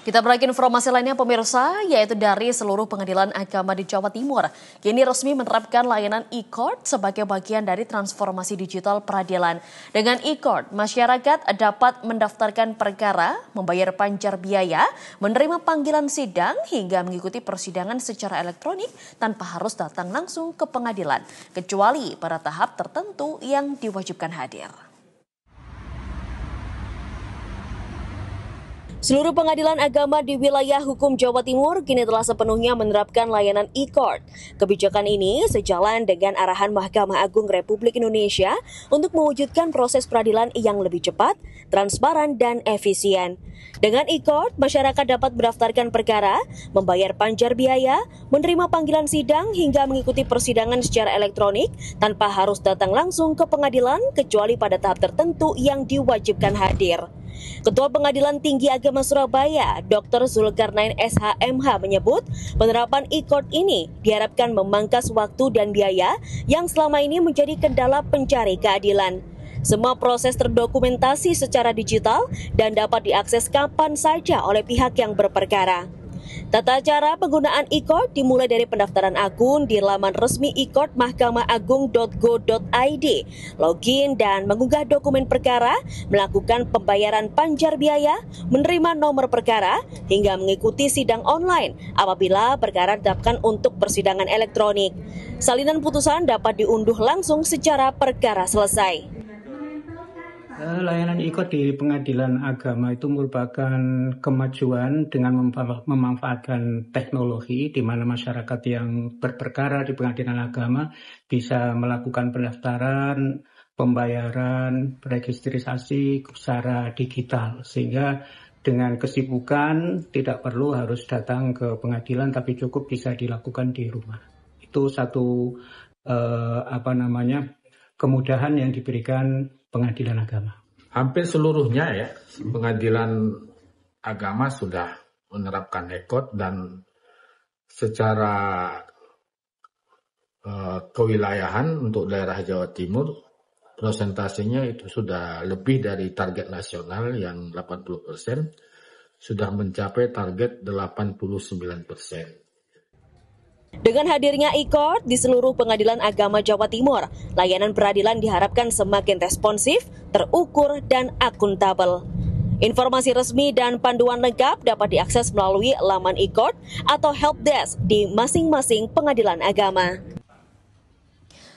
Kita beralih ke informasi lainnya pemirsa, yaitu dari seluruh pengadilan agama di Jawa Timur. Kini resmi menerapkan layanan e-court sebagai bagian dari transformasi digital peradilan. Dengan e-court, masyarakat dapat mendaftarkan perkara, membayar panjar biaya, menerima panggilan sidang, hingga mengikuti persidangan secara elektronik tanpa harus datang langsung ke pengadilan, kecuali pada tahap tertentu yang diwajibkan hadir. Seluruh pengadilan agama di wilayah hukum Jawa Timur kini telah sepenuhnya menerapkan layanan e-court. Kebijakan ini sejalan dengan arahan Mahkamah Agung Republik Indonesia untuk mewujudkan proses peradilan yang lebih cepat, transparan, dan efisien. Dengan e-court, masyarakat dapat mendaftarkan perkara, membayar panjar biaya, menerima panggilan sidang, hingga mengikuti persidangan secara elektronik tanpa harus datang langsung ke pengadilan kecuali pada tahap tertentu yang diwajibkan hadir. Ketua Pengadilan Tinggi Agama Surabaya, Dr. Zulkarnain SHMH menyebut penerapan e-court ini diharapkan memangkas waktu dan biaya yang selama ini menjadi kendala pencari keadilan. Semua proses terdokumentasi secara digital dan dapat diakses kapan saja oleh pihak yang berperkara. Tata cara penggunaan e-court dimulai dari pendaftaran akun di laman resmi e-court mahkamaagung.go.id, login dan mengunggah dokumen perkara, melakukan pembayaran panjar biaya, menerima nomor perkara, hingga mengikuti sidang online apabila perkara ditetapkan untuk persidangan elektronik. Salinan putusan dapat diunduh langsung secara perkara selesai. Layanan e-court di pengadilan agama itu merupakan kemajuan dengan memanfaatkan teknologi di mana masyarakat yang berperkara di pengadilan agama bisa melakukan pendaftaran, pembayaran, registrasi secara digital, sehingga dengan kesibukan tidak perlu harus datang ke pengadilan tapi cukup bisa dilakukan di rumah. Itu satu kemudahan yang diberikan pengadilan agama. Hampir seluruhnya ya, pengadilan agama sudah menerapkan e-court dan secara kewilayahan untuk daerah Jawa Timur prosentasenya itu sudah lebih dari target nasional yang 80%, sudah mencapai target 89%. Dengan hadirnya e-court di seluruh pengadilan agama Jawa Timur, layanan peradilan diharapkan semakin responsif, terukur, dan akuntabel. Informasi resmi dan panduan lengkap dapat diakses melalui laman e-court atau helpdesk di masing-masing pengadilan agama.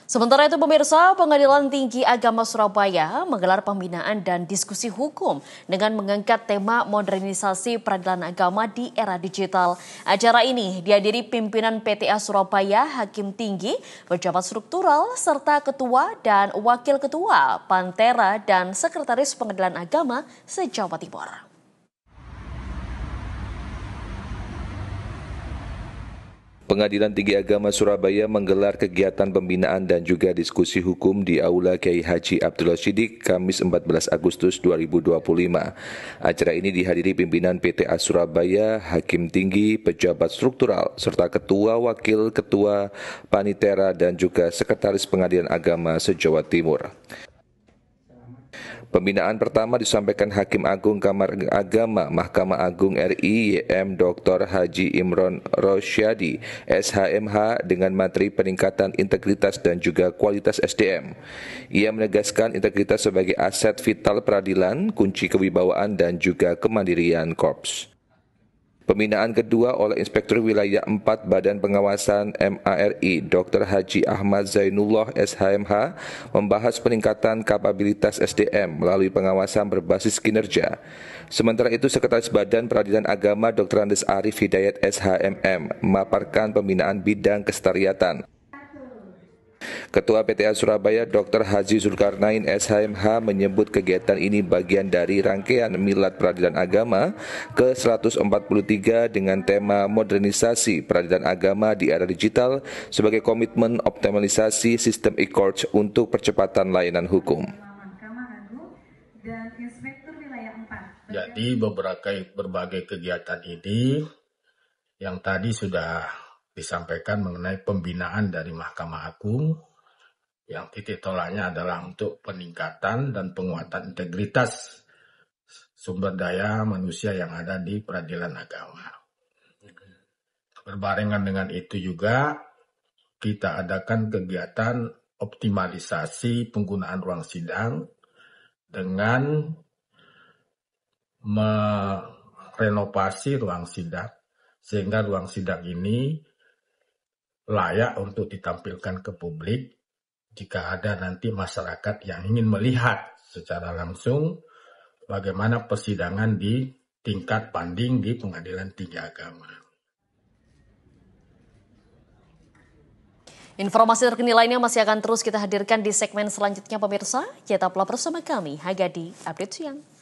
Sementara itu pemirsa, Pengadilan Tinggi Agama Surabaya menggelar pembinaan dan diskusi hukum dengan mengangkat tema modernisasi peradilan agama di era digital. Acara ini dihadiri pimpinan PTA Surabaya, Hakim Tinggi, pejabat struktural, serta ketua dan wakil ketua, Pantera, dan sekretaris Pengadilan Agama se-Jawa Timur. Pengadilan Tinggi Agama Surabaya menggelar kegiatan pembinaan dan juga diskusi hukum di Aula Kiai Haji Abdullah Shiddiq, Kamis 14 Agustus 2025. Acara ini dihadiri pimpinan PTA Surabaya, Hakim Tinggi, pejabat struktural, serta ketua, wakil ketua, panitera, dan juga sekretaris Pengadilan Agama se-Jawa Timur. Pembinaan pertama disampaikan Hakim Agung Kamar Agama Mahkamah Agung RI YM Dr. Haji Imron Rosyadi SHMH dengan materi peningkatan integritas dan juga kualitas SDM. Ia menegaskan integritas sebagai aset vital peradilan, kunci kewibawaan dan juga kemandirian korps. Pembinaan kedua oleh Inspektur Wilayah 4 Badan Pengawasan MARI Dr. Haji Ahmad Zainullah SHMH membahas peningkatan kapabilitas SDM melalui pengawasan berbasis kinerja. Sementara itu Sekretaris Badan Peradilan Agama Dr. Andes Arif Hidayat SHMM memaparkan pembinaan bidang kesetariatan. Ketua PTA Surabaya Dr. Haji Zulkarnain SHMH menyebut kegiatan ini bagian dari rangkaian Milad Peradilan Agama ke-143 dengan tema modernisasi peradilan agama di era digital sebagai komitmen optimalisasi sistem e-court untuk percepatan layanan hukum. Jadi berbagai kegiatan ini yang tadi sudah disampaikan mengenai pembinaan dari Mahkamah Agung yang titik tolaknya adalah untuk peningkatan dan penguatan integritas sumber daya manusia yang ada di peradilan agama. Berbarengan dengan itu juga kita adakan kegiatan optimalisasi penggunaan ruang sidang dengan merenovasi ruang sidang sehingga ruang sidang ini layak untuk ditampilkan ke publik jika ada nanti masyarakat yang ingin melihat secara langsung bagaimana persidangan di tingkat banding di Pengadilan Tinggi Agama. Informasi terkini lainnya masih akan terus kita hadirkan di segmen selanjutnya pemirsa. Tetaplah bersama kami, Hagadi Update Siang.